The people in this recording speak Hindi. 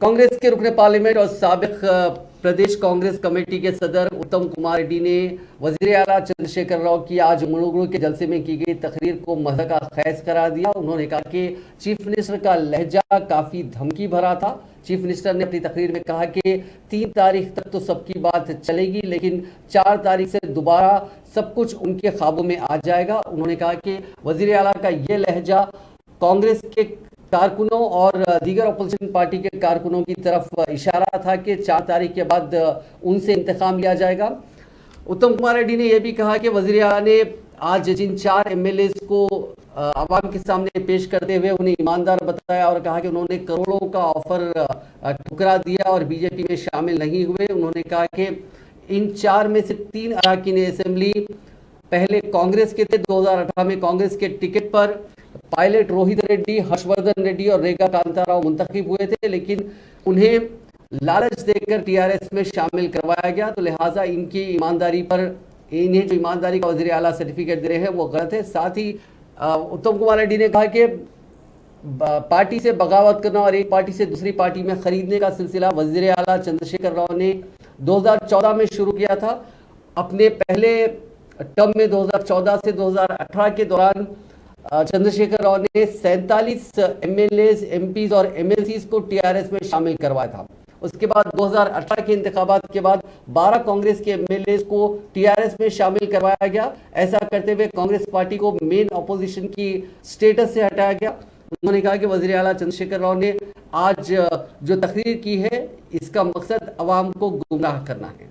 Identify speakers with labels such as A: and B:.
A: कांग्रेस के रुकने पार्लियामेंट और साबिक प्रदेश कांग्रेस कमेटी के सदर उत्तम कुमार रेड्डी ने वजीर आला चंद्रशेखर राव की आज मुलुगु के जलसे में की गई तकरीर को मज़ाक़ खैज करार दिया। उन्होंने कहा कि चीफ मिनिस्टर का लहजा काफ़ी धमकी भरा था। चीफ मिनिस्टर ने अपनी तकरीर में कहा कि 3 तारीख तक तो सबकी बात चलेगी, लेकिन 4 तारीख से दोबारा सब कुछ उनके ख्वाबों में आ जाएगा। उन्होंने कहा कि वजीर आला का ये लहजा कांग्रेस के कारकुनों और दीगर अपोजिशन पार्टी के कारकुनों की तरफ इशारा था कि 4 तारीख के बाद उनसे इंतकाम लिया जाएगा। उत्तम कुमार रेड्डी ने यह भी कहा कि वज़ीर आला ने आज जिन 4 एमएलएस को आवाम के सामने पेश करते हुए उन्हें ईमानदार बताया और कहा कि उन्होंने करोड़ों का ऑफर ठुकरा दिया और बीजेपी में शामिल नहीं हुए। उन्होंने कहा कि इन 4 में से 3 अरकान असेंबली पहले कांग्रेस के थे। 2018 में कांग्रेस के टिकट पर पायलट रोहित रेड्डी, हर्षवर्धन रेड्डी और रेखा कांताराव मुंतखब हुए थे, लेकिन उन्हें लालच देकर टीआरएस में शामिल करवाया गया। तो लिहाजा इनकी ईमानदारी पर इन्हें जो ईमानदारी का वज़ीर आला सर्टिफिकेट दे रहे हैं वो गलत है। साथ ही उत्तम कुमार रेड्डी ने कहा कि पार्टी से बगावत करना और एक पार्टी से दूसरी पार्टी में खरीदने का सिलसिला वज़ीर आला चंद्रशेखर राव ने 2014 में शुरू किया था। अपने पहले टर्म में 2014 से 2018 के दौरान चंद्रशेखर राव ने 47 एमएलएस, एमपीज और एमएलसीज को टीआरएस में शामिल करवाया था। उसके बाद 2018 के इंतखाबात के बाद 12 कांग्रेस के एमएलएस को टीआरएस में शामिल करवाया गया। ऐसा करते हुए कांग्रेस पार्टी को मेन अपोजिशन की स्टेटस से हटाया गया। उन्होंने कहा कि वज़ीर आला चंद्रशेखर राव ने आज जो तकरीर की है इसका मकसद अवाम को गुमराह करना है।